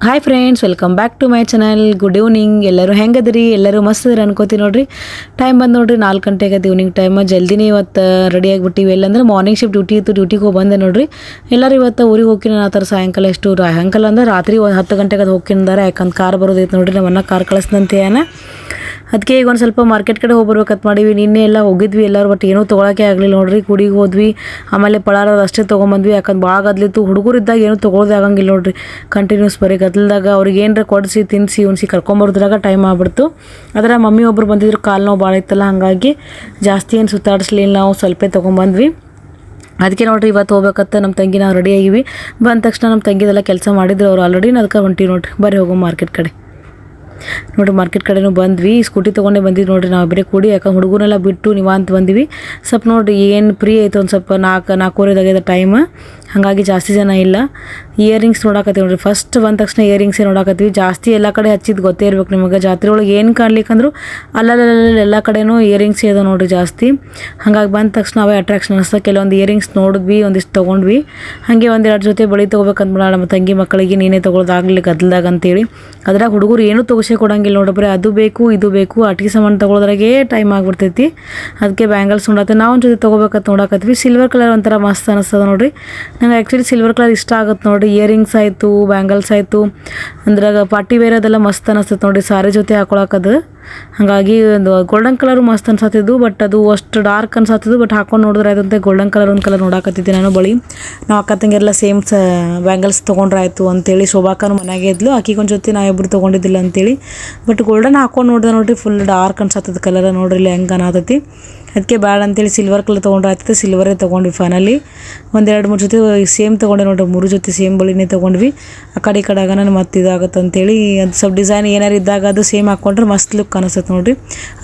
Hi friends, welcome back to my channel. Good evening. ಎಲ್ಲರೂ ಹೆಂಗದ್ರಿ? ಎಲ್ಲರೂ ಮಸ್ತ್ ಅದ್ರಿ ಅನ್ಕೋತೀನಿ ನೋಡ್ರಿ. ಟೈಮ್ ಬಂದು ನೋಡ್ರಿ 4 ಗಂಟೆಗೆ ಈವ್ನಿಂಗ್ ಟೈಮ್. ಜಲ್ದಿನೇ ಇವತ್ತು ರೆಡಿ ಆಗಿಬಿಟ್ಟಿವಿ. ಎಲ್ಲಂದ್ರೆ ಮಾರ್ನಿಂಗ್ ಶಿಫ್ಟ್ ಡ್ಯೂಟಿ ಇತ್ತು, ಡ್ಯೂಟಿಗೆ ಹೋಗಿ ಬಂದೆ ನೋಡ್ರಿ. ಎಲ್ಲರೂ ಇವತ್ತು ಊರಿಗೆ ಹೋಗ್ತೀನಿ ಆ ಥರ ಸಾಯಂಕಾಲ ಸಾಯಂಕಾಲ ಅಂದ್ರೆ ರಾತ್ರಿ 10 ಗಂಟೆಗೆ ಅದು ಹೋಗ್ಕಿಂದಾರೆ. ಯಾಕಂದ್ರೆ ಕಾರ್ ಬರೋದೈತೆ ನೋಡ್ರಿ, ನಮ್ಮನ್ನ ಕಾರ್ ಕಳಿಸ್ದಂತೆ ಅದಕ್ಕೆ ಈಗ ಒಂದು ಸ್ವಲ್ಪ ಮಾರ್ಕೆಟ್ ಕಡೆ ಹೋಗಿ ಬರ್ಬೇಕಂತ ಮಾಡೀವಿ. ನಿನ್ನೆ ಎಲ್ಲ ಹೋಗಿದ್ವಿ ಎಲ್ಲರೂ, ಬಟ್ ಏನೂ ತೊಗೊಳಕ್ಕೆ ಆಗಲಿಲ್ಲ ನೋಡ್ರಿ. ಕುಡಿಗೆ ಹೋದ್ವಿ, ಆಮೇಲೆ ಪಳಾರದ ಅಷ್ಟೇ ತೊಗೊಂಬಂದ್ವಿ. ಯಾಕಂದ್ರೆ ಭಾಳ ಗದ್ಲಿತ್ತು. ಹುಡುಗರು ಇದ್ದಾಗ ಏನೂ ತೊಗೊಳೋದೇ ಆಗಂಗಿಲ್ಲ ನೋಡ್ರಿ. ಕಂಟಿನ್ಯೂಸ್ ಬರೀ ಗದ್ದಲ್ದಾಗ ಅವ್ರಿಗೆ ಏನರ ಕೊಡಿಸಿ ತಿನ್ನಿಸಿ ಉಣಿಸಿ ಕರ್ಕೊಂಬರ್ದ್ರಾಗ ಟೈಮ್ ಆಗ್ಬಿಡ್ತು. ಅದರ ಮಮ್ಮಿ ಒಬ್ಬರು ಬಂದಿದ್ರು, ಕಾಲು ನೋವು ಭಾಳ ಇತ್ತಲ್ಲ, ಹಾಗಾಗಿ ಜಾಸ್ತಿ ಏನು ಸುತ್ತಾಡಿಸ್ಲಿಲ್ಲ. ನಾವು ಸ್ವಲ್ಪ ತೊಗೊಂಬಂದ್ವಿ. ಅದಕ್ಕೆ ನೋಡ್ರಿ ಇವತ್ತು ಹೋಗ್ಬೇಕತ್ತ ನಮ್ಮ ತಂಗಿ ನಾವು ರೆಡಿ ಆಗಿವಿ. ಬಂದ ತಕ್ಷಣ ನಮ್ಮ ತಂಗಿದೆಲ್ಲ ಕೆಲಸ ಮಾಡಿದ್ರು ಅವ್ರು ಆಲ್ರೆಡಿ. ಅದಕ್ಕೆ ಹೊಂಟಿವಿ ನೋಡ್ರಿ. ಬರೀ ಹೋಗೋ ಮಾರ್ಕೆಟ್ ಕಡೆ ನೋಡಿರಿ. ಮಾರ್ಕೆಟ್ ಕಡೆನೂ ಬಂದ್ವಿ, ಸ್ಕೂಟಿ ತೊಗೊಂಡೇ ಬಂದಿದ್ದು ನೋಡಿರಿ ನಾವು ಬರೀ ಕೂಡಿ. ಯಾಕಂದ್ರೆ ಹುಡುಗನೆಲ್ಲ ಬಿಟ್ಟು ಅಂತ ಬಂದ್ವಿ. ಸ್ವಲ್ಪ ನೋಡಿರಿ ಏನು ಫ್ರೀ ಆಯಿತು, ಒಂದು ಸ್ವಲ್ಪ 4:30 ಟೈಮ್, ಹಾಗಾಗಿ ಜಾಸ್ತಿ ಜನ ಇಲ್ಲ. ಇಯರಿಂಗ್ಸ್ ನೋಡಾಕತ್ತೀವಿ ನೋಡಿರಿ. ಫಸ್ಟ್ ಬಂದ ತಕ್ಷಣ ಇಯರಿಂಗ್ಸೇ ನೋಡಾಕತ್ತೀವಿ. ಜಾಸ್ತಿ ಎಲ್ಲ ಕಡೆ ಹಚ್ಚಿದ್ದು ಗೊತ್ತೇ ಇರ್ಬೇಕು ನಿಮಗೆ. ಜಾತ್ರೆ ಒಳಗೆ ಏನು ಕಾಣ್ಲಿಕ್ಕಂದ್ರೂ ಅಲ್ಲಲ್ಲ ಎಲ್ಲ ಕಡೆನೂ ಇಯರಿಂಗ್ಸೇ ಇದೆ ನೋಡಿರಿ ಜಾಸ್ತಿ. ಹಾಗಾಗಿ ಬಂದ ತಕ್ಷಣ ಅವೇ ಅಟ್ರಾಕ್ಷನ್ ಅನಿಸ್ತಾ ಕೆಲವೊಂದು ಇಯರಿಂಗ್ಸ್ ನೋಡಿದ್ವಿ, ಒಂದಿಷ್ಟು ತೊಗೊಂಡ್ವಿ. ಹಾಗೆ 1-2 ಜೊತೆ ಬಳಿ ತೊಗೋಬೇಕಂತ ಮಾಡ ನಮ್ಮ ತಂಗಿ ಮಕ್ಕಳಿಗೆ, ನೀನೇ ತೊಗೊಳೋದಾಗಲಿ ಗದ್ದಲ್ದಾಗ ಅಂತೇಳಿ. ಅದ್ರಾಗ ಹುಡುಗರು ಏನೂ ಕೊಡಂಗಿಲ್ಲ ನೋಡ್ರಿ. ಬರೀ ಅದು ಬೇಕು ಇದು ಬೇಕು, ಆಟಿಕೆ ಸಾಮಾನು ತೊಗೊಳೋದ್ರಾಗೆ ಟೈಮ್ ಆಗ್ಬಿಡ್ತೈತಿ. ಅದಕ್ಕೆ ಬ್ಯಾಂಗಲ್ಸ್ ನೋಡತ್ತೆ ನಾವು ಒಂದು ಜೊತೆ ತೊಗೋಬೇಕಂತ ನೋಡಾಕತ್ವಿ. ಸಿಲ್ವರ್ ಕಲರ್ ಒಂಥರ ಮಸ್ತ್ ಅನಿಸ್ತದ ನೋಡ್ರಿ. ನಂಗೆ ಆ್ಯಕ್ಚುಲಿ ಸಿಲ್ವರ್ ಕಲರ್ ಇಷ್ಟ ಆಗುತ್ತೆ ನೋಡಿರಿ. ಇಯರಿಂಗ್ಸ್ ಆಯಿತು, ಬ್ಯಾಂಗಲ್ಸ್ ಆಯಿತು, ಅಂದ್ರಾಗ ಪಾರ್ಟಿ ವೇರ್ ಅದೆಲ್ಲ ಮಸ್ತ್ ಅನಿಸ್ತದೆ ನೋಡಿರಿ ಸಾರಿ ಜೊತೆ ಹಾಕೊಳಕದು. ಹಾಗಾಗಿ ಒಂದು ಗೋಲ್ಡನ್ ಕಲರು ಮಸ್ತ್ ಅನ್ಸತ್ತಿದ್ದು, ಬಟ್ ಅದು ಅಷ್ಟು ಡಾರ್ಕ್ ಅನ್ಸತ್ತಿದ್ದು. ಬಟ್ ಹಾಕೊಂಡು ನೋಡಿದ್ರೆ ಆಯ್ತಂತೆ ಗೋಲ್ಡನ್ ಕಲರ್ ಒಂದು ಕಲರ್ ನೋಡಾಕತ್ತಿದ್ದೆ ನಾನು ಬಳಿ. ನಾವು ಅಕ್ಕ ತಂಗಿಯರೆಲ್ಲ ಸೇಮ್ ಬ್ಯಾಂಗಲ್ಸ್ ತೊಗೊಂಡ್ರೆ ಆಯಿತು ಅಂತೇಳಿ. ಶೋಭಾಕನು ಮನೆಯಾಗೆ ಇದ್ಲು, ಆಕಿಗೆ ಒಂದು ಜೊತೆ ನಾವಿಬ್ಬರು ತೊಗೊಂಡಿದ್ದಿಲ್ಲ ಅಂತೇಳಿ. ಬಟ್ ಗೋಲ್ಡನ್ ಹಾಕೊಂಡು ನೋಡಿದೆ ನೋಡಿರಿ, ಫುಲ್ ಡಾರ್ಕ್ ಅನ್ಸತ್ತದ ಕಲರ್ ನೋಡ್ರಿ. ಇಲ್ಲಿ ಹೆಂಗೆ ಅನ್ನತೈತಿ. ಅದಕ್ಕೆ ಬ್ಯಾಡ ಅಂತೇಳಿ ಸಿಲ್ವರ್ ಕಲರ್ ತೊಗೊಂಡ್ರೆ ಆಗ್ತದೆ. ಸಿಲ್ವರೇ ತೊಗೊಂಡ್ವಿ ಫೈನಲಿ. 1-2-3 ಜೊತೆ ಸೇಮ್ ತೊಗೊಂಡೆ ನೋಡಿರಿ. 3 ಜೊತೆ ಸೇಮ್ ಬಳಿನೇ ತೊಗೊಂಡ್ವಿ. ಆ ಕಡೆ ಈ ಕಡೆ ಆಗೋಣ ಮತ್ತೆ ಇದಾಗುತ್ತೆ ಅಂತೇಳಿ. ಅದು ಸ್ವಲ್ಪ ಡಿಸೈನ್ ಏನಾರು ಇದ್ದಾಗ ಅದು ಸೇಮ್ ಹಾಕ್ಕೊಂಡ್ರೆ ಮಸ್ತ್ ಲುಕ್ ಅನಿಸುತ್ತೆ ನೋಡಿರಿ.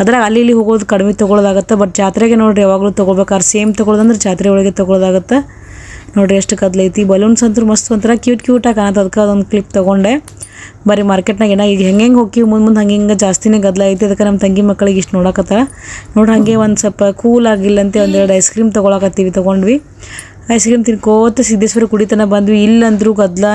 ಅದ್ರಾಗ ಅಲ್ಲಿ ಇಲ್ಲಿ ಹೋಗೋದು ಕಡಿಮೆ ತೊಗೊಳೋದಾಗುತ್ತೆ. ಬಟ್ ಜಾತ್ರೆಗೆ ನೋಡಿರಿ ಯಾವಾಗಲೂ ತೊಗೊಳ್ಬೇಕಾದ್ರೆ ಸೇಮ್ ತೊಗೊಳೋದಂದ್ರೆ ಜಾತ್ರೆ ಒಳಗೆ ತೊಗೊಳೋದಾಗುತ್ತೆ ನೋಡಿರಿ. ಎಷ್ಟು ಕದ್ಲೈತಿ. ಬಲೂನ್ಸ್ ಅಂತೂ ಮಸ್ತ್ ಒಂಥರ ಕ್ಯೂಟಾಗಿ ಕಾಣತ್ತೆ. ಅದಕ್ಕೆ ಅದೊಂದು ಕ್ಲಿಪ್ ತೊಗೊಂಡೆ. ಬರೀ ಮಾರ್ಕೆಟ್ನಾಗ ಈಗ ಹೆಂಗೆ ಹೋಗ್ತೀವಿ ಮುಂದೆ ಹಂಗೆ ಜಾಸ್ತಿನೇ ಗದ್ದಲ ಐತಿ. ಅದಕ್ಕೆ ನಮ್ಮ ತಂಗಿ ಮಕ್ಕಳಿಗೆ ಇಷ್ಟು ನೋಡಕತ್ತಾರ ನೋಡಿ. ಹಾಗೆ ಒಂದು ಸ್ವಲ್ಪ ಕೂಲ್ ಆಗಿಲ್ಲಂತೆ 1-2 ಐಸ್ ಕ್ರೀಮ್ ತೊಗೊಂಡ್ವಿ. ಐಸ್ ಕ್ರೀಮ್ ತಿನ್ಕೋತ ಸಿದ್ದೇಶ್ವರ ಕುಡಿತನ ಬಂದ್ವಿ. ಇಲ್ಲಂದ್ರೂ ಗದ್ದಲ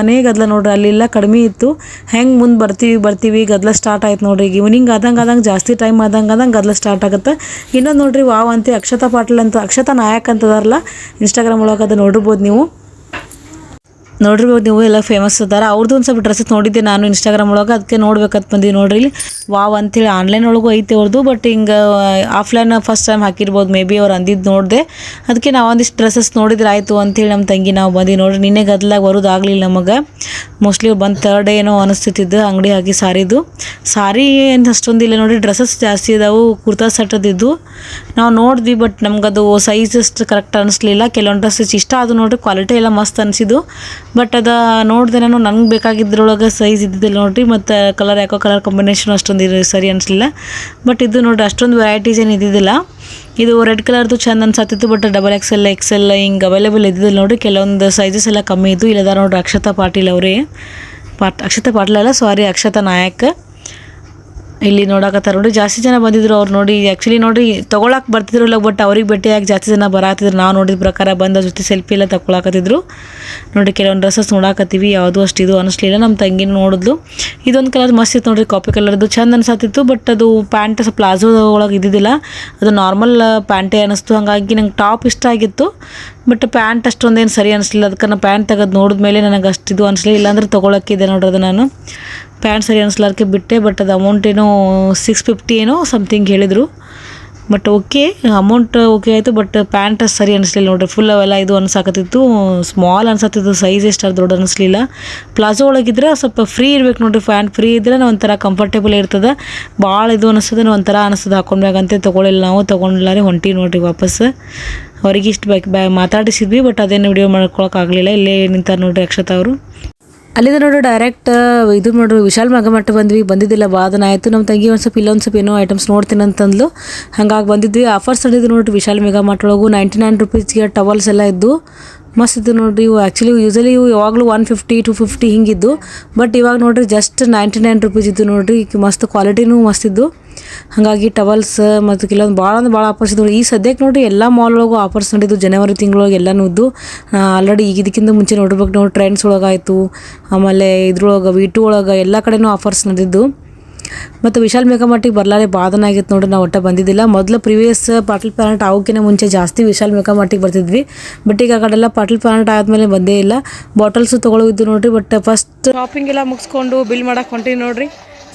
ನೋಡ್ರಿ. ಅಲ್ಲಿಲ್ಲ ಕಡಿಮೆ ಇತ್ತು. ಹೆಂಗೆ ಮುಂದೆ ಬರ್ತೀವಿ ಗದ್ದಲ ಸ್ಟಾರ್ಟ್ ಆಯ್ತು ನೋಡ್ರಿ. ಈಗ ಈವ್ನಿಂಗ್ ಆದಂಗೆ ಜಾಸ್ತಿ ಟೈಮ್ ಆದಂಗೆ ಗದ್ದಲ ಸ್ಟಾರ್ಟ್ ಆಗುತ್ತೆ. ಇನ್ನೊಂದು ನೋಡ್ರಿ, ವಾವ್ ಅಂತೆ ಅಕ್ಷತಾ ಪಾಟೀಲ್ ಅಂತ, ಅಕ್ಷತಾ ನಾಯಕ್ ಅಂತದಾರಲ್ಲ ಇನ್ಸ್ಟಾಗ್ರಾಮ್ ಒಳಗೆ, ಅದು ನೋಡಿರ್ಬೋದು ನೀವು ಎಲ್ಲ ಫೇಮಸ್ ಅದಾರ. ಅವ್ರದ್ದು ಒಂದು ಸ್ವಲ್ಪ ಡ್ರೆಸ್ಸಸ್ ನೋಡಿದ್ದೆ ನಾನು ಇನ್ಸ್ಟಾಗ್ರಾಮ್ ಒಳಗೆ. ಅದಕ್ಕೆ ನೋಡ್ಬೇಕಂತ ಬಂದಿವಿ ನೋಡ್ರಿ. ಇಲ್ಲಿ ವಾವ್ ಅಂತೇಳಿ ಆನ್ಲೈನ್ ಒಳಗೂ ಐತೆ ಅವ್ರದ್ದು. ಬಟ್ ಹಿಂಗೆ ಆಫ್ಲೈನ್ ಫಸ್ಟ್ ಟೈಮ್ ಹಾಕಿರ್ಬೋದು ಮೇ ಬಿ ಅವ್ರು ಅಂದಿದ್ದು ನೋಡಿದೆ. ಅದಕ್ಕೆ ನಾವು ಒಂದಿಷ್ಟು ಡ್ರೆಸ್ಸಸ್ ನೋಡಿದ್ರೆ ಆಯಿತು ಅಂತೇಳಿ ನಮ್ಮ ತಂಗಿ ನಾವು ಬಂದು ನೋಡ್ರಿ. ನಿನ್ನೆ ಗದ್ದಲಾಗ ಬರೋದಾಗಲಿಲ್ಲ ನಮಗೆ. ಮೋಸ್ಟ್ಲಿ ಬಂದು 3rd ಡೇ ಏನೋ ಅನಿಸ್ತಿದ್ದು ಅಂಗಡಿ ಹಾಕಿ ಸಾರಿ ಏನು ಅಷ್ಟೊಂದಿಲ್ಲ ನೋಡಿರಿ. ಡ್ರೆಸ್ಸಸ್ ಜಾಸ್ತಿ ಇದಾವೆ, ಕುರ್ತಾ ಸೆಟ್ ಅದಿದ್ದು ನಾವು ನೋಡಿದ್ವಿ. ಬಟ್ ನಮ್ಗದು ಸೈಜ್ ಅಷ್ಟು ಕರೆಕ್ಟ್ ಅನಿಸ್ಲಿಲ್ಲ. ಕೆಲವೊಂದು ಡ್ರೆಸ್ಸಸ್ ಇಷ್ಟ ಅದು ನೋಡಿರಿ, ಕ್ವಾಲಿಟಿ ಎಲ್ಲ ಮಸ್ತ್ ಅನಿಸಿದ್ದು. ಬಟ್ ಅದು ನೋಡಿದೆ ನಾನು, ನಂಗೆ ಬೇಕಾಗಿದ್ರೊಳಗೆ ಸೈಜ್ ಇದ್ದಿದ್ದಿಲ್ಲ ನೋಡಿರಿ. ಮತ್ತು ಕಲರ್ ಯಾಕೋ ಕಲರ್ ಕಾಂಬಿನೇಷನ್ ಅಷ್ಟೊಂದು ಸರಿ ಅನಿಸ್ಲಿಲ್ಲ. ಬಟ್ ಇದು ನೋಡಿರಿ ಅಷ್ಟೊಂದು ವೆರೈಟೀಸ್ ಏನು ಇದ್ದಿದ್ದಿಲ್ಲ. ಇದು ರೆಡ್ ಕಲರ್ದು ಚಂದ ಅನ್ಸತ್ತಿತ್ತು. ಬಟ್ XXL ಹಿಂಗೆ ಅವೈಲೇಬಲ್ ಇದ್ದಿದ್ದಿಲ್ಲ ನೋಡಿರಿ. ಕೆಲವೊಂದು ಸೈಜಸ್ ಎಲ್ಲ ಕಮ್ಮಿ ಇದ್ದು. ಇಲ್ಲದ ನೋಡಿರಿ ಅಕ್ಷತಾ ಪಾಟೀಲ್ ಅವರೇ. ಅಕ್ಷತಾ ಪಾಟೀಲ್ ಅಲ್ಲ, ಸಾರಿ, ಅಕ್ಷತಾ ನಾಯಕ್ ಇಲ್ಲಿ ನೋಡಕತ್ತಾರ ನೋಡಿ. ಜಾಸ್ತಿ ಜನ ಬಂದಿದ್ರು ಅವ್ರು ನೋಡಿ. ಆ್ಯಕ್ಚುಲಿ ನೋಡಿ ತೊಗೊಳಕ್ಕೆ ಬರ್ತಿದ್ರಲ್ಲ, ಬಟ್ ಅವ್ರಿಗೆ ಭೇಟಿಯಾಗಿ ಜಾಸ್ತಿ ಜನ ಬರಾತಿದ್ರು. ನಾವು ನೋಡಿದ ಪ್ರಕಾರ ಬಂದ ಜೊತೆ ಸೆಲ್ಫಿ ಎಲ್ಲ ತಗೊಳಕತ್ತಿದ್ರು ನೋಡಿ. ಕೆಲವೊಂದು ಡ್ರೆಸ್ಸಸ್ ನೋಡಾಕತ್ತೀವಿ, ಯಾವುದೂ ಅಷ್ಟು ಇದು ಅನಿಸ್ಲಿಲ್ಲ. ನಮ್ಮ ತಂಗಿನ ನೋಡಿದ್ಲು. ಇದೊಂದು ಕಲರ್ ಮಸ್ತ್ ಇತ್ತು ನೋಡಿರಿ, ಕಾಪಿ ಕಲರ್ದು ಚಂದ ಅನ್ಸತ್ತಿತ್ತು. ಬಟ್ ಅದು ಪ್ಯಾಂಟ್ ಸ್ವಲ್ಪ ಪ್ಲಾಜೋ ಒಳಗೆ ಇದ್ದಿದ್ದಿಲ್ಲ, ಅದು ನಾರ್ಮಲ್ ಪ್ಯಾಂಟೇ ಅನ್ನಿಸ್ತು. ಹಾಗಾಗಿ ನಂಗೆ ಟಾಪ್ ಇಷ್ಟ ಆಗಿತ್ತು, ಬಟ್ ಪ್ಯಾಂಟ್ ಅಷ್ಟೊಂದೇನು ಸರಿ ಅನಿಸ್ಲಿಲ್ಲ. ಅದಕ್ಕೆ ನಾನು ಪ್ಯಾಂಟ್ ತೆಗೆದು ನೋಡಿದ್ಮೇಲೆ ನನಗೆ ಅಷ್ಟಿದು ಅನಿಸ್ಲಿಲ್ಲ. ಇಲ್ಲಾಂದ್ರೆ ತೊಗೊಳಕ್ಕಿದೆ ನೋಡ್ರಿ ಅದು ನಾನು. ಪ್ಯಾಂಟ್ ಸರಿ ಅನಿಸ್ಲಾರ್ಕೆ ಬಿಟ್ಟೆ. ಬಟ್ ಅದು ಅಮೌಂಟ್ ಏನೋ 650 ಏನೋ ಸಮಥಿಂಗ್ ಹೇಳಿದರು. ಬಟ್ ಓಕೆ, ಅಮೌಂಟ್ ಓಕೆ ಆಯಿತು. ಬಟ್ ಪ್ಯಾಂಟ್ ಸರಿ ಅನಿಸ್ಲಿಲ್ಲ ನೋಡಿರಿ. ಫುಲ್ ಅವೆಲ್ಲ ಇದು ಅನ್ಸಾಕತ್ತಿತ್ತು, ಸ್ಮಾಲ್ ಅನ್ಸತ್ತಿತ್ತು. ಸೈಜ್ ಎಷ್ಟು ದೊಡ್ಡ ಅನಿಸ್ಲಿಲ್ಲ. ಪ್ಲಾಜೋ ಒಳಗಿದ್ರೆ ಸ್ವಲ್ಪ ಫ್ರೀ ಇರ್ಬೇಕು ನೋಡಿರಿ. ಪ್ಯಾಂಟ್ ಫ್ರೀ ಇದ್ರೆ ಒಂಥರ ಕಂಫರ್ಟೇಬಲ್ ಇರ್ತದೆ. ಭಾಳ ಇದು ಅನಿಸ್ತದೆ, ಒಂಥರ ಅನಿಸ್ತದೆ ಹಾಕೊಂಡ್ಮ್ಯಾಗಂತೆ. ತೊಗೊಳಿಲ್ಲ, ನಾವು ತೊಗೊಂಡಿಲ್ಲಾರೆ ಹೊಂಟಿ ನೋಡಿರಿ ವಾಪಸ್. ಅವ್ರಿಗೆ ಇಷ್ಟು ಮಾತಾಡಿಸಿದ್ವಿ, ಬಟ್ ಅದೇನು ವಿಡಿಯೋ ಮಾಡ್ಕೊಳಕ್ಕಾಗಲಿಲ್ಲ. ಇಲ್ಲೇ ನಿಂತಾರೆ ನೋಡಿರಿ ಅಕ್ಷತಾ ಅವರು. ಅಲ್ಲಿಂದ ನೋಡ್ರಿ ಡೈರೆಕ್ಟ್ ಇದು ನೋಡ್ರಿ ವಿಶಾಲ್ ಮಗಮಟ್ಟ ಬಂದಿದ್ದಿಲ್ಲ ಬಾದನ ಆಯಿತು. ನಮ್ಮ ತಂಗಿ ಒಂದು ಸ್ವಲ್ಪ ಇಲ್ಲೊಂದು ಸ್ವಲ್ಪ ಏನೋ ಐಟಮ್ಸ್ ನೋಡ್ತೀನಿ ಅಂತಂದ್ಲು. ಹಾಗಾಗಿ ಬಂದಿದ್ವಿ. ಆಫರ್ಸ್ ನಡೆದಿದ್ದು ನೋಡ್ರಿ ವಿಶಾಲ್ ಮೆಗಾಮಾರ್ಟ್ ಒಳಗೂ. 99 ರೂಪೀಸ್ಗೆ ಟವಲ್ಸ್ ಎಲ್ಲ ಇದ್ದು ಮಸ್ತ್ ಇದ್ದು ನೋಡಿರಿ. ಇವು ಆ್ಯಕ್ಚುಲಿ ಯೂಸಲಿ ಇವು ಯಾವಾಗಲೂ 150 250 ಹಿಂಗಿದ್ದು, ಬಟ್ ಇವಾಗ ನೋಡಿರಿ ಜಸ್ಟ್ 99 ರುಪೀಸ್ ಇದ್ದು ನೋಡಿರಿ. ಮಸ್ತ್ ಕ್ವಾಲಿಟಿನೂ ಮಸ್ತ್ ಇದ್ದು. ಹಾಗಾಗಿ ಟವಲ್ಸ್ ಮತ್ತು ಕೆಲವೊಂದು ಭಾಳ ಅಂದ್ರೆ ಭಾಳ ಆಫರ್ಸ್ ಇದ್ದು. ಈ ಸದ್ಯಕ್ಕೆ ನೋಡಿರಿ ಎಲ್ಲ ಮಾಲ್ ಒಳಗೂ ಆಫರ್ಸ್ ನಡೆದು ಜನವರಿ ತಿಂಗಳೊಳಗೆ ಎಲ್ಲನೂ ಇದ್ದು. ಆಲ್ರೆಡಿ ಈಗ ಇದಕ್ಕಿಂತ ಮುಂಚೆ ನೋಡ್ಬೇಕು ನೋಡಿ, ಟ್ರೆಂಡ್ಸ್ ಒಳಗಾಯಿತು, ಆಮೇಲೆ ಇದ್ರೊಳಗೆ V2 ಒಳಗೆ ಎಲ್ಲ ಕಡೆನೂ ಆಫರ್ಸ್ ನಡೆದಿದ್ದು. ಮತ್ತು ವಿಶಾಲ್ ಮೇಘಾ ಮಾರ್ಟಿಗೆ ಬರ್ಲಾರೆ ಬಾದನ ಆಗಿತ್ತು ನೋಡಿರಿ. ನಾವು ಒಟ್ಟು ಬಂದಿದ್ದಿಲ್ಲ. ಮೊದಲು ಪ್ರಿವಿಯಸ್ ಪಾಟೀಲ್ ಪ್ಲಾನೆಟ್ ಅವಕ್ಕಿಂತ ಮುಂಚೆ ಜಾಸ್ತಿ ವಿಶಾಲ್ ಮೇಘಾ ಮಾರ್ಟಿಗೆ ಬರ್ತಿದ್ವಿ. ಬಟ್ ಈಗ ಆ ಕಡೆಲ್ಲ ಪಾಟೀಲ್ ಪ್ಲಾನೆಟ್ ಆದಮೇಲೆ ಬಂದೇ ಇಲ್ಲ. ಬಾಟಲ್ಸು ತೊಗೊಳ್ಳೋದು ನೋಡಿರಿ. ಬಟ್ ಫಸ್ಟ್ ಶಾಪಿಂಗ್ ಎಲ್ಲ ಮುಗಿಸ್ಕೊಂಡು ಬಿಲ್ ಮಾಡಕ್ಕೆ ಹೊಂಟಿವಿ ನೋಡಿರಿ.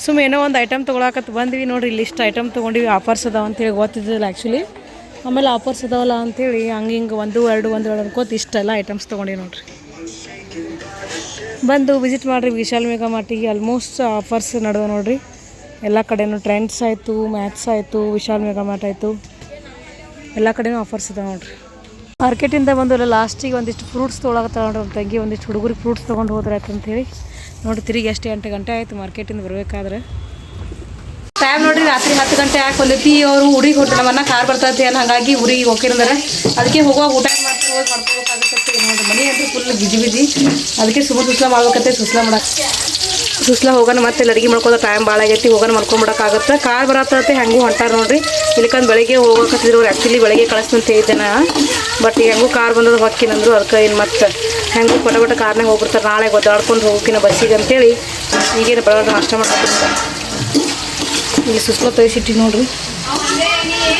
ಸುಮ್ಮನೆ ಏನೋ ಒಂದು ಐಟಮ್ ತೊಗೊಳಕತ್ತು ಬಂದ್ವಿ ನೋಡಿರಿ. ಇಲ್ಲಿಷ್ಟು ಐಟಮ್ ತೊಗೊಂಡಿವಿ. ಆಫರ್ಸ್ ಅದಾವ ಅಂತೇಳಿ ಗೊತ್ತಿದ್ದಿಲ್ಲ ಆ್ಯಕ್ಚುಲಿ. ಆಮೇಲೆ ಆಫರ್ಸ್ ಅದಾವಲ್ಲ ಅಂಥೇಳಿ ಹಂಗೆ ಹಿಂಗೆ ಒಂದು ಎರಡು ಅನ್ಕೋತ ಇಷ್ಟೆಲ್ಲ ಐಟಮ್ಸ್ ತೊಗೊಂಡಿವಿ ನೋಡಿರಿ. ಬಂದು ವಿಸಿಟ್ ಮಾಡಿರಿ ವಿಶಾಲ್ ಮೇಘಾ ಮಾರ್ಟಿಗೆ. ಆಲ್ಮೋಸ್ಟ್ ಆಫರ್ಸ್ ನಡೆದವು ನೋಡಿರಿ. ಎಲ್ಲ ಕಡೆನೂ ಟ್ರೆಂಡ್ಸ್ ಆಯಿತು, ಮ್ಯಾಥ್ಸ್ ಆಯಿತು, ವಿಶಾಲ್ ಮೇಘಾ ಮಾರ್ಟ್ ಆಯಿತು, ಎಲ್ಲ ಕಡೆನೂ ಆಫರ್ಸ್ ಇದಾವೆ ನೋಡಿರಿ. ಮಾರ್ಕೆಟಿಂದ ಬಂದು ಲಾಸ್ಟಿಗೆ ಒಂದಿಷ್ಟು ಫ್ರೂಟ್ಸ್ ತೊಗೊಳಕತ್ತಾಳ ನೋಡ್ರಿ. ನಮ್ಮ ತಂಗಿ ಒಂದಿಷ್ಟು ಹುಡುಗರಿಗೆ ಫ್ರೂಟ್ಸ್ ತೊಗೊಂಡು ಹೋದ್ರೆ ಆಯ್ತು ಅಂತೇಳಿ ನೋಡಿ. ತಿರುಗಿ ಎಷ್ಟು 8 ಗಂಟೆ ಆಯಿತು ಮಾರ್ಕೆಟಿಂದ ಬರಬೇಕಾದ್ರೆ. ಟೈಮ್ ನೋಡಿರಿ ರಾತ್ರಿ 10 ಗಂಟೆ ಯಾಕೆ ಬಂದೈತಿ. ಅವರು ಊರಿಗೆ ಹೊಟ್ಟು ನಮ್ಮನ್ನ ಕಾರ್ ಬರ್ತೈತಿ ಅನ್ನೋ ಹಾಗಾಗಿ ಊರಿಗೆ ಹೋಗಿರಂದ್ರೆ ಅದಕ್ಕೆ ಹೋಗುವಾಗ ಊಟ ಮಾಡ್ಕೋಬೇಕಾಗುತ್ತೆ ನೋಡಿರಿ. ಮನೆ ಅಂತೂ ಫುಲ್ ಬಿಜಿ. ಅದಕ್ಕೆ ಸುಸ್ಲಾ ಮಾಡ್ಬೇಕತ್ತೆ. ಸುಸ್ಲಾ ಹೋಗೋಣ ಮತ್ತೆ ಅಡುಗೆ ಮಾಡ್ಕೋದ ಟೈಮ್ ಭಾಳ ಆಗೈತಿ. ಹೋಗೋಣ ಮಾಡ್ಕೊಂಬಿಡೋಕ್ಕಾಗುತ್ತೆ. ಕಾರ್ ಬರತ್ತೈತೆ ಹೆಂಗೂ ಹೊಂಟಾರ ನೋಡಿರಿ. ಇಲ್ಲಿಕಂದು ಬೆಳಗ್ಗೆ ಹೋಗೋಕತ್ತಿದ್ರು ಅವ್ರು. ಆ್ಯಕ್ಚುಲಿ ಬೆಳಗ್ಗೆ ಕಳಿಸ್ತಂತ ಹೇಳಿದ್ದೆ ನಾ. ಬಟ್ ಹೆಂಗೂ ಕಾರ್ ಬಂದದ್ದು ಹೊಕ್ಕಿನಂದ್ರು. ಅದಕ್ಕೆ ಏನು ಮತ್ತೆ ಹೆಂಗೂ ಪಟ ಕಾರ್ನಾಗ ಹೋಗ್ಬಿಡ್ತಾರೆ. ನಾಳೆ ಒದ್ದಾಡ್ಕೊಂಡು ಹೋಗೋಕಿನ ಬಸ್ಸಿಗೆ ಅಂತೇಳಿ ಈಗೇನು ಬರೋದು ನಾಷ್ಟ ಮಾಡ್ಕೊತಿರ್ತಾರೆ. ಇಲ್ಲಿ ಸುಸ್ಲಾ ತೊಯ್ಸಿಟ್ಟಿ ನೋಡಿರಿ.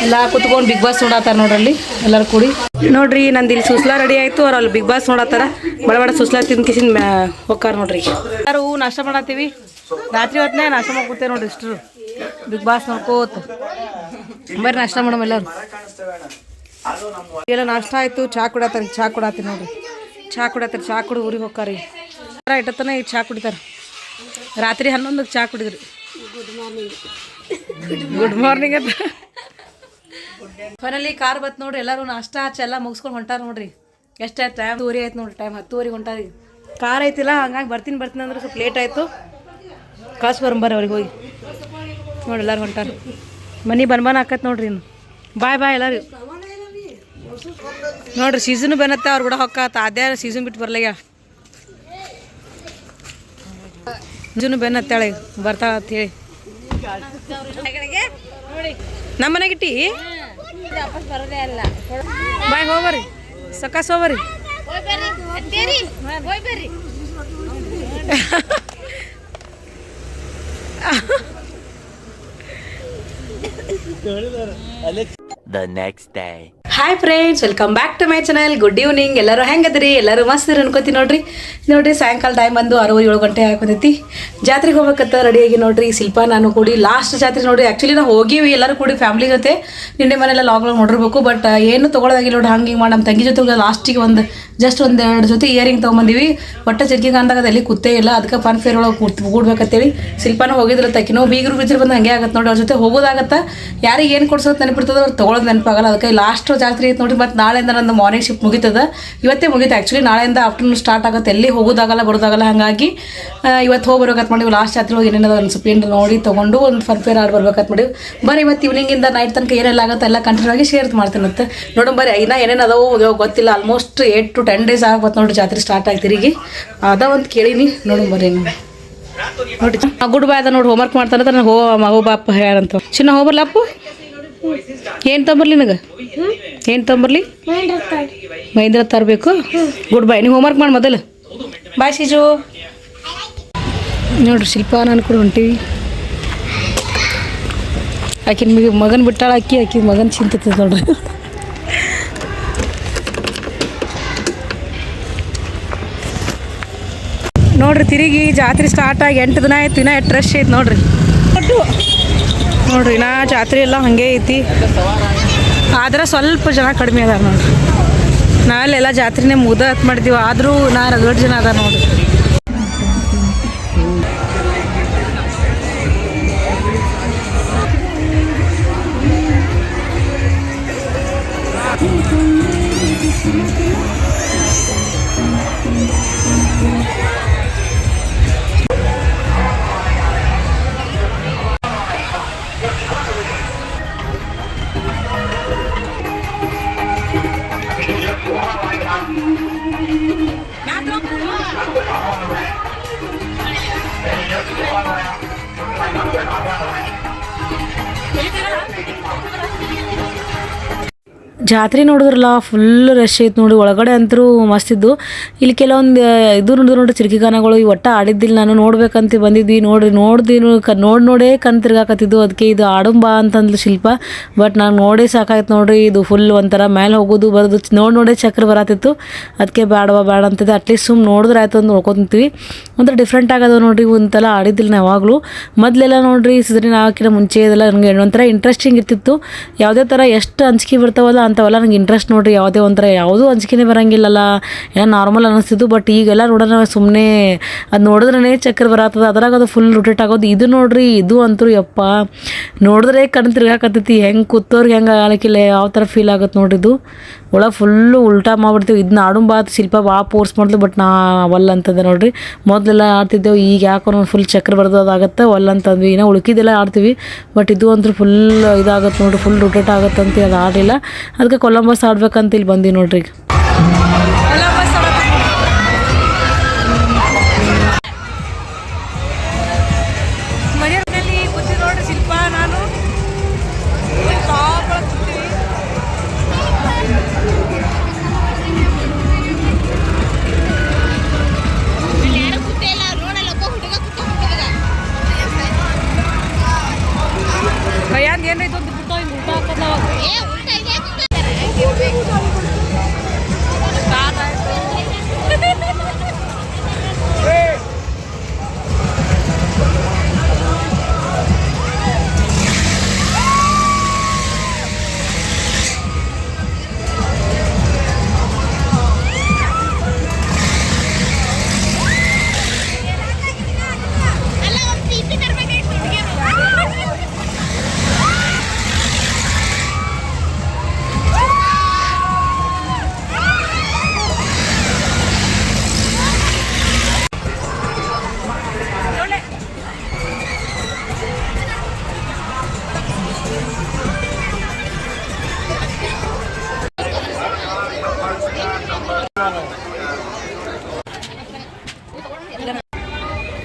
ಎಲ್ಲ ಕುತ್ಕೊಂಡು ಬಿಗ್ ಬಾಸ್ ನೋಡತ್ತಾರ ನೋಡ್ರಲ್ಲಿ ಎಲ್ಲರೂ ಕೂಡಿ. ನೋಡಿರಿ ನಂದು ಇಲ್ಲಿ ಸುಸ್ಲಾ ರೆಡಿ ಆಯಿತು. ಅವ್ರು ಅಲ್ಲಿ ಬಿಗ್ ಬಾಸ್ ನೋಡತ್ತಾರ. ಬಡ ಸುಸ್ಲಾ ತಿಂದು ಕಿಸಿನ ಹೋಗ್ಕಾರ ನೋಡ್ರಿ. ಎಲ್ಲರೂ ನಾಷ್ಟ ಮಾಡತ್ತೀವಿ. ರಾತ್ರಿ ಹೊತ್ತನೇ ನಾಷ್ಟ ಮಾಡ್ಕೊತೇವೆ ನೋಡ್ರಿ. ಇಷ್ಟರು ಬಿಗ್ ಬಾಸ್ ನೋಡ್ಕೋತ ಬರ್ರಿ ನಾಷ್ಟ ಮಾಡಮ್ ಎಲ್ಲರೂ. ಎಲ್ಲ ನಾಷ್ಟ ಆಯಿತು. ಚಹಾ ಕುಡತ್ತೀನಿ ನೋಡ್ರಿ. ಚಹಾ ಕುಡಿ ಊರಿಗೆ ಹೋಗ್ತಾರಿ. ಇಟ್ಟತನ ಈಗ ಚಹಾ ಕುಡಿತಾರೆ. ರಾತ್ರಿ 11ಕ್ಕೆ ಚಹಾ ಕುಡಿದ್ರಿ. ಗುಡ್ ಮಾರ್ನಿಂಗ್ ಅಂತ ಫೈನಲಿ ಕಾರ್ ಬತ್ ನೋಡ್ರಿ. ಎಲ್ಲರೂ ನಾಷ್ಟ ಎಲ್ಲ ಮುಗಿಸ್ಕೊಂಡು ಹೊಂಟಾರ ನೋಡ್ರಿ. ಎಷ್ಟು ಟೈಮ್ 10 ಆಯ್ತು ನೋಡ್ರಿ. ಟೈಮ್ 10 ಹೊಂಟಾರಿ. ಕಾರ್ ಐತಿಲ್ಲ ಹಂಗಾಗಿ ಬರ್ತೀನಿ ಅಂದ್ರೆ ಸ್ವಲ್ಪ ಲೇಟ್ ಆಯಿತು. ಬರ್ರಿ ಅವ್ರಿಗೆ ಹೋಗಿ ನೋಡಿ. ಎಲ್ಲರೂ ಹೊಂಟಾರ. ಮನೆ ಬನ್ ಹಾಕತ್ ನೋಡ್ರಿ. ಇನ್ನು ಬಾಯ್ ಎಲ್ಲರೂ ನೋಡ್ರಿ. ಸೀಸನು ಬೆನ್ನತ್ತೆ ಅವ್ರು ಕೂಡ ಹೊಕ್ಕಾತ. ಅದೇ ಸೀಸನ್ ಬಿಟ್ಟು ಬರ್ಲಯ್ಯ. ಸೀಸನು ಬೆನ್ನತ್ತಾಳೆ ಬರ್ತಾಳ ಅಂತ ಹೇಳಿ ನಮ್ಮ ಮನೆಗಿಟ್ಟಿ ಬಾಯ್ ಹೋಗ್ಬರ್ರಿ. ಸಕಾಸ್ ಹೋಗ್ಬರ್ರಿ. The next day. Hi friends, welcome back to my channel. Good evening. ಎಲ್ಲರೂ ಹೆಂಗದ್ರಿ? ಎಲ್ಲರೂ ಮಸ್ತ್ ಅನ್ಕೋತೀನಿ ನೋಡ್ರಿ. ಸಾಯಂಕಾಲ ಟೈಮ್ ಬಂದು 6-7 ಗಂಟೆ ಹಾಕೊಂಡೈತಿ. ಜಾತ್ರೆಗೆ ಹೋಗ್ಬೇಕತ್ತ ರೆಡಿಯಾಗಿ ನೋಡ್ರಿ. ಶಿಲ್ಪ ನಾನು ಕೂಡಿ ಲಾಸ್ಟ್ ಜಾತ್ರೆ ನೋಡ್ರಿ. ಆ್ಯಕ್ಚುಲಿ ನಾವು ಹೋಗಿವಿ ಎಲ್ಲರೂ ಕೂಡಿ ಫ್ಯಾಮಿಲಿ ಜೊತೆ. ನಿನ್ನೆ ಮನೆಯಲ್ಲ ಲಾಗ್ ನೋಡಿರ್ಬೇಕು. ಬಟ್ ಏನು ತೊಗೊಳೋದಾಗಿಲ್ಲ ನೋಡಿ. ಹಂಗೆ ಮಾಡಿ ನಮ್ಮ ತಂಗಿ ಜೊತೆ ಲಾಸ್ಟಿಗೆ ಜಸ್ಟ್ 1-2 ಜೊತೆ ಇಯರಿಂಗ್ ತೊಗೊಂಬಂದಿವಿ. ಒಟ್ಟು ಚರ್ಕಿಗೆ ಅಂದಾಗ ಅದು ಎಲ್ಲಿ ಕೂತೇ ಇಲ್ಲ. ಅದಕ್ಕೆ ಫನ್ ಫೇರ್ ಒಳಗೆ ಕೂಡ್ಬೇಕಂತೇಳಿ ಶಿಲ್ಪಾನ ಹೋಗಿದ್ರು. ತಕ್ಕಿನೋ ಬೀಗರು ಬಿಚ್ಚರು ಬಂದು ಹಂಗೆ ಆಗತ್ತೆ ನೋಡಿ. ಅವ್ರ ಜೊತೆ ಹೋಗೋದಾಗತ್ತೆ. ಯಾರಿಗೆ ಏನು ಕೊಡ್ಸೋದು ನೆನಪಿರ್ತದೆ, ಅವ್ರು ತೊಗೊಳೋದು ನೆನಪಾಗಲ್ಲ. ಅದಕ್ಕೆ ಲಾಸ್ಟ್ ಜಾತ್ರೆ ಐತೆ ನೋಡಿ. ಮತ್ತು ನಾಳೆಯಿಂದ ನಂದು ಮಾರ್ನಿಂಗ್ ಶಿಫ್ಟ್ ಮುಗಿತದ. ಇವತ್ತೇ ಮುಗಿತು ಆ್ಯಕ್ಚುಲಿ. ನಾಳೆಯಿಂದ ಆಫ್ಟರ್ನೂನ್ ಸ್ಟಾರ್ಟ್ ಆಗುತ್ತೆ. ಎಲ್ಲಿ ಹೋಗೋದಾಗಲ್ಲ ಬರೋದಾಗಲ್ಲ. ಹಾಗಾಗಿ ಇವತ್ತು ಹೋಗ್ಬರ್ಬೇಕಂತ ಮಾಡಿವಿ. ಲಾಸ್ಟ್ ಜಾತ್ರೆ ಹೋಗಿ ಏನೇನದ ಒಂದು ಸ್ವಲ್ಪ ಏನು ನೋಡಿ ತೊಗೊಂಡು ಒಂದು ಫನ್ ಫೇರ್ ಆಡಿ ಬರ್ಬೇಕಂತ ಮಾಡಿವಿ. ಬರೀ ಇವತ್ತು ಈವ್ನಿಂಗಿಂದ ನೈಟ್ ತನಕ ಏನೆಲ್ಲ ಆಗುತ್ತೆ ಎಲ್ಲ ಕಂಟಿನ್ಯೂ ಆಗಿ ಶೇರ್ ಮಾಡ್ತೀನಿ. ಮತ್ತೆ ನೋಡೋಣ ಬರ್ರಿ. ಇನ್ನೂ ಏನೇನು ಅದಾವು ಗೊತ್ತಿಲ್ಲ. ಆಲ್ಮೋಸ್ಟ್ 8 to 10 days ಆಗ್ಬೋದು ನೋಡಿ ಜಾತ್ರೆ ಸ್ಟಾರ್ಟ್ ಆಗಿ ತಿರುಗಿ. ಅದಾವಂತ ಕೇಳೀನಿ. ನೋಡೋಣ ಬರ್ರಿ. ನೋಡಿ ಗುಡ್ ಬಾಯ್ ಅದ ನೋಡಿ. ಹೋಮ್ವರ್ಕ್ ಮಾಡ್ತಾನೆ. ನಾನು ಹೋ ಬಾಪ ಯಾರಂತ ಚಿನ್ನ ಹೋಗ್ಬರ್ಲಪ್ಪು. ಏನು ತೊಂಬರ್ಲಿ ನನಗೆ? ಏನು ತೊಂಬರ್ಲಿ? ಮಹೇಂದ್ರ ತರಬೇಕು. ಗುಡ್ ಬಾಯ್. ನೀವು ಹೋಮ್ವರ್ಕ್ ಮಾಡಿ ಮೊದಲು. ಬಾಯ್ ಶಿಜು. ನೋಡ್ರಿ ಶಿಲ್ಪ ನಾನು ಕೂಡ ಹೊಂಟೀವಿ. ಆಕಿನ ಮಗನ ಬಿಟ್ಟಾಳ. ಆಕಿನ ಮಗನ ಚಿಂತದ ನೋಡ್ರಿ. ನೋಡ್ರಿ ತಿರುಗಿ ಜಾತ್ರೆ ಸ್ಟಾರ್ಟ್ ಆಗಿ 8 ದಿನ ಆಯ್ತು. ಇನ್ನೂ ಎಷ್ಟು ರಶ್ ಐತೆ ನೋಡ್ರಿ. ಇನ್ನ ಜಾತ್ರೆ ಎಲ್ಲ ಹಾಗೆ ಐತಿ. ಆದ್ರೆ ಸ್ವಲ್ಪ ಜನ ಕಡಿಮೆ ಅದಾರ ನೋಡ್ರಿ. ನಾವೆಲ್ಲ ಜಾತ್ರೆನೇ ಮುಗ್ದು ಮಾಡಿದ್ದೀವಿ. ಆದರೂ ನಾ ರಗಡ್ ಜನ ಅದಾರ ನೋಡ್ರಿ. ಜಾತ್ರೆ ನೋಡಿದ್ರಲ್ಲ ಫುಲ್ ರಶ್ ಐತೆ ನೋಡಿ. ಒಳಗಡೆ ಅಂತೂ ಮಸ್ತ್ ಇದ್ದು. ಇಲ್ಲಿ ಕೆಲವೊಂದು ಇದು ನೋಡಿದ್ರು ಚಿರಕಿಗಾನಗಳು ಈ ಒಟ್ಟ ಆಡಿದ್ದಿಲ್ಲ, ನಾನು ನೋಡ್ಬೇಕಂತ ಬಂದಿದ್ವಿ. ನೋಡೇ ಕಣ್ ತಿರ್ಗಾಕತ್ತಿದ್ದು. ಅದಕ್ಕೆ ಇದು ಆಡುಂಬಾ ಅಂತಂದ್ಲು ಶಿಲ್ಪ. ಬಟ್ ನಾನು ನೋಡೇ ಸಾಕಾಯ್ತು ನೋಡ್ರಿ. ಇದು ಫುಲ್ ಒಂಥರ ಮೇಲೆ ಹೋಗೋದು ಬರೋದು ನೋಡೇ ಚಕ್ರ ಬರತ್ತಿತ್ತು. ಅದಕ್ಕೆ ಬೇಡ ಅಂತಿದ್ದೆ. ಅಟ್ಲೀಸ್ಟ್ ಸುಮ್ಮನೆ ನೋಡಿದ್ರೆ ಆಯ್ತು ಅಂತ ನೋಡ್ಕೊತೀವಿ. ಒಂಥರ ಡಿಫ್ರೆಂಟ್ ಆಗೋದು ನೋಡ್ರಿ. ಒಂಥರ ಆಡಿದ್ದಿಲ್ಲ ನಾವು ಯಾವಾಗಲೂ. ಮೊದಲೆಲ್ಲ ನೋಡ್ರಿ ಸೀಸನ್ ಹಾಕಿನ ಮುಂಚೆ ಇದೆಲ್ಲ ನನಗೆ ಒಂಥರ ಇಂಟ್ರೆಸ್ಟಿಂಗ್ ಇರ್ತಿತ್ತು. ಯಾವುದೇ ಥರ ಎಷ್ಟು ಅಂಜಿಕೆ ಬರ್ತಾವಲ್ಲ ಅಂಥವೆಲ್ಲ ನಂಗೆ ಇಂಟ್ರೆಸ್ಟ್ ನೋಡ್ರಿ. ಯಾವುದೇ ಒಂಥರ ಯಾವುದೂ ಅಂಜಿಕೆನೇ ಬರೋಂಗಿಲ್ಲಲ್ಲ, ಏನೋ ನಾರ್ಮಲ್ ಅನ್ನಿಸ್ತಿದ್ದು. ಬಟ್ ಈಗೆಲ್ಲ ನೋಡೋಣ ಸುಮ್ಮನೆ ಅದು ನೋಡಿದ್ರೇ ಚಕ್ರ ಬರತ್ತದ. ಅದ್ರಾಗ ಅದು ಫುಲ್ ರೊಟೇಟ್ ಆಗೋದು. ಇದು ನೋಡ್ರಿ, ಇದು ಅಂತೂ ಯಪ್ಪ ನೋಡಿದ್ರೆ ಕಣ್ ತಿರ್ಗಾಕತ್ತೈತಿ. ಹೆಂಗೆ ಕೂತವ್ರಿಗೆ ಹೆಂಗೆ ಆಗಲಿಕ್ಕಿಲ್ಲ, ಯಾವ ಥರ ಫೀಲ್ ಆಗುತ್ತೆ ನೋಡ್ರಿ. ಇದು ಒಳಗೆ ಫುಲ್ಲು ಉಲ್ಟಾ ಮಾಡ್ಬಿಡ್ತೀವಿ. ಇದನ್ನ ಆಡುಂಬಾ ಶಿಲ್ಪ ಭಾಳ ಫೋರ್ಸ್ ಮಾಡಿದ್ಲು. ಬಟ್ ನಾ ಒಲ್ಲ ಅಂತಂದೆ ನೋಡ್ರಿ. ಮೊದಲೆಲ್ಲ ಆಡ್ತಿದ್ದೆವು, ಈಗ ಯಾಕೋ ಫುಲ್ ಚಕ್ರ ಬರೋದಾಗತ್ತೆ ಒಲ್ಲ ಅಂತಂದ್ವಿ. ಇನ್ನೂ ಉಳ್ಕಿದ್ದೆಲ್ಲ ಆಡ್ತೀವಿ. ಬಟ್ ಇದು ಅಂತೂ ಫುಲ್ ಇದಾಗತ್ತೆ ನೋಡ್ರಿ, ಫುಲ್ ರೊಟೇಟ್ ಆಗುತ್ತೆ ಅಂತ ಅದು ಆಡಿಲ್ಲ. ಅದಕ್ಕೆ ಕೊಲಂಬಸ್ ಆಡ್ಬೇಕಂತ ಇಲ್ಲಿ ಬಂದೀವಿ ನೋಡ್ರಿ. ಈಗ ಮನೆಯಲ್ಲಿ ಕೂತಿ ನೋಡ್ರಿ ಶಿಲ್ಪ ನಾನು ಭಯಾಂದ ಏನೈತೆ ಒಂದು ಬಿಟ್ಟು ಹಿಂಗೆ ಊಟ ಹಾಕೋದು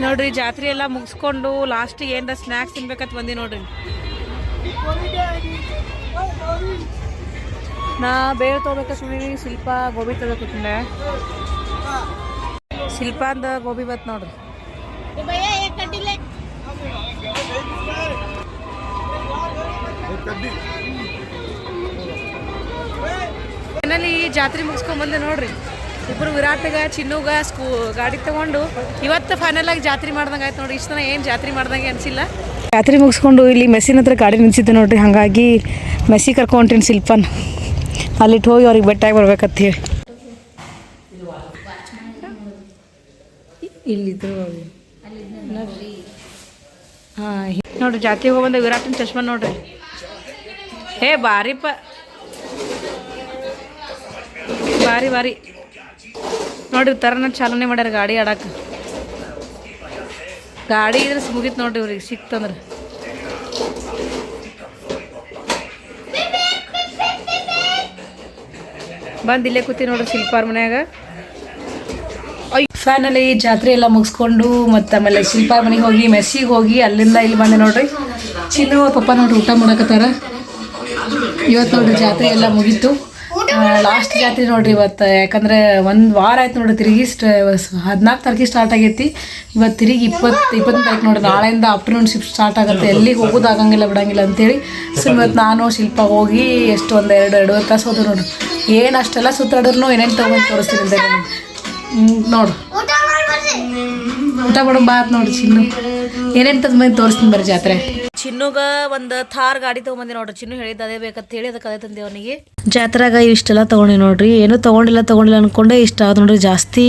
ನೋಡ್ರಿ. ಜಾತ್ರೆ ಎಲ್ಲ ಮುಗಿಸ್ಕೊಂಡು ಲಾಸ್ಟಿಗೆ ಏನಾರ ಸ್ನ್ಯಾಕ್ಸ್ ತಿನ್ಬೇಕಂತ ಬಂದಿ ನೋಡ್ರಿ. ನಾ ಬೇಳೆ ತೊಗೋಬೇಕ ಸುಮ್ಮನೆ. ಶಿಲ್ಪ ಗೋಬಿ ತೊಗೋಬೇಕಂಡೆ. ಶಿಲ್ಪ ಅಂದ ಗೋಬಿ ಬತ್ ನೋಡ್ರಿ. ಫೈನಲಿ ಜಾತ್ರೆ ಮುಗಿಸ್ಕೊಂಡ್ ಬಂದೆ ನೋಡ್ರಿ. ಇಬ್ಬರು ವಿರಾಟ್ಗ ಚಿನ್ನುಗ ಗಾಡಿ ತಗೊಂಡು ಇವತ್ತು ಫೈನಲ್ ಆಗಿ ಜಾತ್ರೆ ಮಾಡ್ದಂಗೆ ಆಯ್ತು ನೋಡ್ರಿ. ಇಷ್ಟು ದಿನ ಏನು ಜಾತ್ರೆ ಮಾಡ್ದಂಗೆ ಅನಿಸಿಲ್ಲ. ಜಾತ್ರೆ ಮುಗಿಸ್ಕೊಂಡು ಇಲ್ಲಿ ಮೆಸ್ಸಿನ ಹತ್ರ ಗಾಡಿ ನಿಲ್ಸಿದ್ದೆ ನೋಡ್ರಿ. ಹಾಗಾಗಿ ಮೆಸ್ಸಿ ಕರ್ಕೊಂಡ್ರಿ ಶಿಲ್ಪನ್. ಅಲ್ಲಿಟ್ಟು ಹೋಗಿ ಅವ್ರಿಗೆ ಬೆಟ್ಟಾಗಿ ಬರ್ಬೇಕಂತ ಹೇಳಿ ಇಲ್ಲಿದ್ರು. ಹಾಂ ನೋಡ್ರಿ ಜಾತ್ರೆಗೆ ಹೋಗಿ ಬಂದ ವಿರಾಟನ ಚಶ್ಮಾ ನೋಡ್ರಿ. ಬಾರಿಪ್ಪ ಭಾರಿ ನೋಡ್ರಿ. ಥರನ ಚಾಲನೆ ಮಾಡ್ಯಾರ ಗಾಡಿ ಆಡಕ್ಕೆ. ಗಾಡಿ ಇದ್ರೆ ಮುಗೀತು ನೋಡ್ರಿ. ಇವ್ರಿಗೆ ಸಿಕ್ತಂದ್ರೆ ಬಂದು ಇಲ್ಲೇ ಕೂತಿ ನೋಡ್ರಿ ಶಿಲ್ಪಾರ ಮನ್ಯಾಗ. ಫೈನಲಿ ಜಾತ್ರೆ ಎಲ್ಲ ಮುಗಿಸ್ಕೊಂಡು ಮತ್ತು ಆಮೇಲೆ ಶಿಲ್ಪಾರ ಮನೆಗೆ ಹೋಗಿ ಮೆಸ್ಸಿಗೆ ಹೋಗಿ ಅಲ್ಲಿಂದ ಇಲ್ಲಿ ಬಂದೆ ನೋಡ್ರಿ. ಚಿನ್ನು ಪಪ್ಪ ನೋಡ್ರಿ ಊಟ ಮಾಡಕತ್ತಾರ. ಇವತ್ತು ನೋಡ್ರಿ ಜಾತ್ರೆ ಎಲ್ಲ ಮುಗೀತು. ಲಾಸ್ಟ್ ಜಾತ್ರೆ ನೋಡ್ರಿ ಇವತ್ತು. ಯಾಕಂದರೆ ಒಂದು ವಾರ ಆಯ್ತು ನೋಡ್ರಿ. ತಿರುಗಿ 14 ತಾರೀಕಿಗೆ ಸ್ಟಾರ್ಟ್ ಆಗೈತಿ. ಇವತ್ತು ತಿರುಗಿ 20 ತಾರೀಕು ನೋಡ್ರಿ. ನಾಳೆಯಿಂದ ಆಫ್ಟರ್ನೂನ್ ಶಿಫ್ಟ್ ಸ್ಟಾರ್ಟ್ ಆಗುತ್ತೆ. ಎಲ್ಲಿಗೆ ಹೋಗೋದು ಆಗಂಗಿಲ್ಲ ಬಿಡಂಗಿಲ್ಲ ಅಂತೇಳಿ ಇವತ್ತು ನಾನು ಶಿಲ್ಪ ಹೋಗಿ ಎಷ್ಟು ಒಂದು 2 ತಾಸು ಹೋದ್ರು ನೋಡ್ರಿ. ಏನು ಅಷ್ಟೆಲ್ಲ ಸುತ್ತಾಡ್ರು ಏನೇನು ತೊಗೊಂಡು ತೋರಿಸ್ತೀನಿ ನೋಡು. ಊಟ ಮಾಡೋ ಬಾತ್ ನೋಡ್ರಿ. ಚಿನ್ನು ಏನೇನು ತಂದು ತೋರಿಸ್ತೀನಿ ಬರ್ರಿ ಜಾತ್ರೆ. ಚಿನ್ನುಗ ಒಂದು ಥಾರ್ ಗಾಡಿ ತೊಗೊಂಬಂದಿ ನೋಡ್ರಿ. ಚಿನ್ನು ಹೇಳಿದ್ದು ಅದೇ ಬೇಕಂತ ಹೇಳಿ ಅದಕ್ಕೆ ಅದೇ ತಂದೆ ಅವನಿಗೆ. ಜಾತ್ರೆಗ ಇಷ್ಟೆಲ್ಲ ತೊಗೊಂಡಿ ನೋಡ್ರಿ. ಏನೂ ತೊಗೊಂಡಿಲ್ಲ ಅಂದ್ಕೊಂಡೆ ಇಷ್ಟ ಆದ ನೋಡ್ರಿ. ಜಾಸ್ತಿ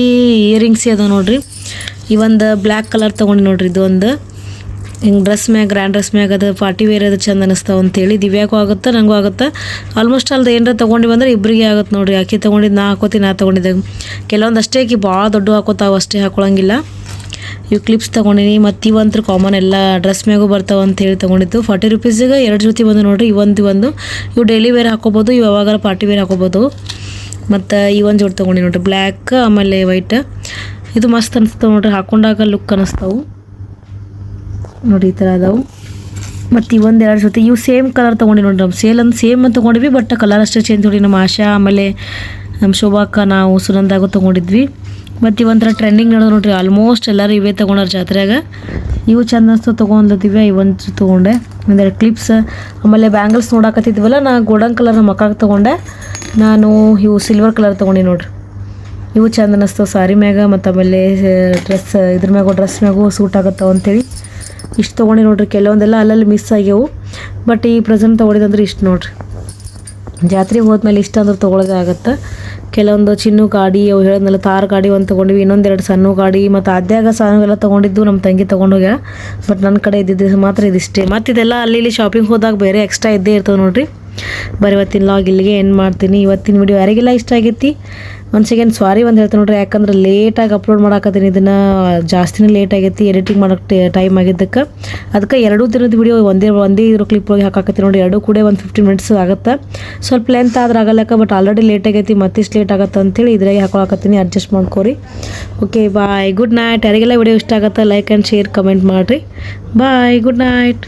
ಇಯರಿಂಗ್ಸ್ ಅದ ನೋಡ್ರಿ. ಈ ಒಂದು ಬ್ಲ್ಯಾಕ್ ಕಲರ್ ತೊಗೊಂಡು ನೋಡ್ರಿ. ಇದು ಒಂದು ಹಿಂಗೆ ಡ್ರೆಸ್ ಮ್ಯಾಗ ಗ್ರ್ಯಾಂಡ್ ಡ್ರೆಸ್ ಮ್ಯಾಗ ಅದು ಪಾರ್ಟಿ ವೇರ್ ಅದು ಚಂದ ಅನ್ನಿಸ್ತಾವ ಅಂತೇಳಿ. ದಿವ್ಯಾಗೂ ಆಗುತ್ತೆ ನನಗೂ ಆಗುತ್ತೆ. ಆಲ್ಮೋಸ್ಟ್ ಅಲ್ದು ಏನಾರ ತೊಗೊಂಡಿವಿ ಅಂದ್ರೆ ಇಬ್ಬರಿಗೆ ಆಗುತ್ತೆ ನೋಡ್ರಿ. ಆಕೆ ತೊಗೊಂಡಿದ್ದು ನಾ ಹಾಕೋತೀನಿ, ನಾ ತೊಗೊಂಡಿದ್ದೆ. ಕೆಲವೊಂದು ಅಷ್ಟೇ ಆಕಿ ಭಾಳ ದೊಡ್ಡ ಹಾಕೋತಾವ, ಅಷ್ಟೇ ಹಾಕೊಳಂಗಿಲ್ಲ. ಇವು ಕ್ಲಿಪ್ಸ್ ತೊಗೊಂಡಿನಿ. ಮತ್ತು ಇವಂತ್ರ ಕಾಮನ್ ಎಲ್ಲ ಡ್ರೆಸ್ ಮ್ಯಾಗೂ ಬರ್ತಾವೆ ಅಂತೇಳಿ ತೊಗೊಂಡಿದ್ದು. 40 ರೂಪೀಸಿಗೆ 2 ಜೊತೆ ಬಂದು ನೋಡ್ರಿ. ಇವು ಡೈಲಿ ವೇರ್ ಹಾಕೋಬೋದು, ಇವು ಯಾವಾಗಾರ ಪಾರ್ಟಿ ವೇರ್ ಹಾಕೋಬೋದು. ಮತ್ತು ಈ ಒಂದು ಜೋಡಿ ತೊಗೊಂಡು ನೋಡ್ರಿ, ಬ್ಲ್ಯಾಕ್ ಆಮೇಲೆ ವೈಟ್. ಇದು ಮಸ್ತ್ ಅನಿಸ್ತಾವೆ ನೋಡ್ರಿ. ಹಾಕೊಂಡಾಗ ಲುಕ್ ಅನ್ನಿಸ್ತಾವೆ ನೋಡಿ. ಈ ಥರ ಅದಾವು. ಮತ್ತು ಇವೊಂದೆರಡು ಜೊತೆ ಇವು ಸೇಮ್ ಕಲರ್ ತೊಗೊಂಡು ನೋಡ್ರಿ ನಮ್ಮ ಸೇಲ್ ಅಂತ ಸೇಮ್ ಅಂತ ತೊಗೊಂಡಿದ್ವಿ ಬಟ್ ಕಲರ್ ಅಷ್ಟೇ ಚೇಂಜ್ ನೋಡಿ ನಮ್ಮ ಆಶಾ ಆಮೇಲೆ ನಮ್ಮ ಶೋಭಾಕ್ಕ ನಾವು ಸುನಂದಾಗೂ ತೊಗೊಂಡಿದ್ವಿ ಮತ್ತು ಇವೊಂಥರ ಟ್ರೆಂಡಿಂಗ್ ನಡೆದು ನೋಡ್ರಿ ಆಲ್ಮೋಸ್ಟ್ ಎಲ್ಲರೂ ಇವೇ ತೊಗೊಂಡಾರ ಜಾತ್ರೆಯಾಗ ಇವು ಚಂದ ಅನಿಸ್ತು ತೊಗೊಂಡ್ಲತ್ತಿವೆ ಇವೊಂದು ತೊಗೊಂಡೆ ಒಂದೆರಡು ಕ್ಲಿಪ್ಸ್ ಆಮೇಲೆ ಬ್ಯಾಂಗಲ್ಸ್ ನೋಡಾಕತ್ತಿದ್ವಲ್ಲ ನಾ ಗೋಲ್ಡನ್ ಕಲರ್ ನಮ್ಮ ಮಕ್ಕಳಿಗೆ ತೊಗೊಂಡೆ ನಾನು ಇವು ಸಿಲ್ವರ್ ಕಲರ್ ತೊಗೊಂಡು ನೋಡ್ರಿ ಇವು ಚಂದ ಅನ್ನಿಸ್ತವೆ ಸಾರಿ ಮ್ಯಾಗ ಮತ್ತು ಆಮೇಲೆ ಡ್ರೆಸ್ ಇದ್ರ ಮ್ಯಾಗು ಡ್ರೆಸ್ ಮ್ಯಾಗು ಸೂಟ್ ಆಗತ್ತವ ಅಂತೇಳಿ ಇಷ್ಟು ತೊಗೊಂಡು ನೋಡ್ರಿ ಕೆಲವೊಂದೆಲ್ಲ ಅಲ್ಲಲ್ಲಿ ಮಿಸ್ ಆಗ್ಯಾವು ಬಟ್ ಈ ಪ್ರೆಸೆಂಟ್ ತೊಗೊಂಡಿದ್ದಂದ್ರೆ ಇಷ್ಟು ನೋಡ್ರಿ ಜಾತ್ರೆಗೆ ಹೋದ್ಮೇಲೆ ಇಷ್ಟ ಅಂದ್ರೆ ತೊಗೊಳೋದೇ ಆಗುತ್ತೆ ಕೆಲವೊಂದು ಚಿನ್ನು ಗಾಡಿ ಅವು ಹೇಳಿದ್ನಲ್ಲ ತಾರ್ ಗಾಡಿ ಒಂದು ತೊಗೊಂಡ್ವಿ ಇನ್ನೊಂದೆರಡು ಸಣ್ಣ ಗಾಡಿ ಮತ್ತು ಅದ್ಯಾಗ ಸಾನೆಲ್ಲ ತೊಗೊಂಡಿದ್ದು ನಮ್ಮ ತಂಗಿ ತೊಗೊಂಡೋಗ್ಯ ಬಟ್ ನನ್ನ ಕಡೆ ಇದ್ದಿದ್ದು ಮಾತ್ರ ಇದಿಷ್ಟೇ ಮತ್ತು ಇದೆಲ್ಲ ಅಲ್ಲಿ ಇಲ್ಲಿ ಶಾಪಿಂಗ್ ಹೋದಾಗ ಬೇರೆ ಎಕ್ಸ್ಟ್ರಾ ಇದ್ದೇ ಇರ್ತವೆ ನೋಡ್ರಿ ಬರೀ ಇವತ್ತಿನ ಲಾಗ್ ಇಲ್ಲಿಗೆ ಏನು ಮಾಡ್ತೀನಿ ಇವತ್ತಿನ ವಿಡಿಯೋ ಯಾರಿಗೆಲ್ಲ ಇಷ್ಟ ಆಗೈತಿ ಒನ್ಸ್ ಅಗೇನ್ ಸಾರಿ ಒಂದು ಹೇಳ್ತೀನಿ ನೋಡ್ರಿ ಯಾಕಂದ್ರೆ ಲೇಟಾಗಿ ಅಪ್ಲೋಡ್ ಮಾಡಾಕತ್ತೀನಿ ಇದನ್ನು ಜಾಸ್ತಿನೇ ಲೇಟ್ ಆಗೈತಿ ಎಡಿಟಿಂಗ್ ಮಾಡೋಕ್ಕೆ ಟೈಮ್ ಆಗಿದ್ದಕ್ಕೆ ಅದಕ್ಕೆ ಎರಡೂ ದಿನದ ವಿಡಿಯೋ ಒಂದೇ ಇರೋ ಕ್ಲಿಪ್ ಹೋಗಿ ಹಾಕಾಕತ್ತೀನಿ ನೋಡಿ ಎರಡೂ ಕೂಡ ಒಂದು 15 ಮಿನಿಟ್ಸ್ ಆಗುತ್ತೆ ಸ್ವಲ್ಪ ಲೆಂತ್ ಆದ್ರೆ ಆಗಲ್ಲಕ್ಕ ಬಟ್ ಆಲ್ರೆಡಿ ಲೇಟ್ ಆಗೈತಿ ಮತ್ತಿಷ್ಟು ಲೇಟ್ ಆಗುತ್ತೆ ಅಂತೇಳಿ ಇದ್ರಾಗೆ ಹಾಕೊಳಕತ್ತೀನಿ ಅಡ್ಜಸ್ಟ್ ಮಾಡ್ಕೊರಿ ಓಕೆ ಬಾಯ್ ಗುಡ್ ನೈಟ್ ಯಾರಿಗೆಲ್ಲ ವಿಡಿಯೋ ಇಷ್ಟ ಆಗುತ್ತೆ ಲೈಕ್ ಆ್ಯಂಡ್ ಶೇರ್ ಕಮೆಂಟ್ ಮಾಡಿರಿ ಬಾಯ್ ಗುಡ್ ನೈಟ್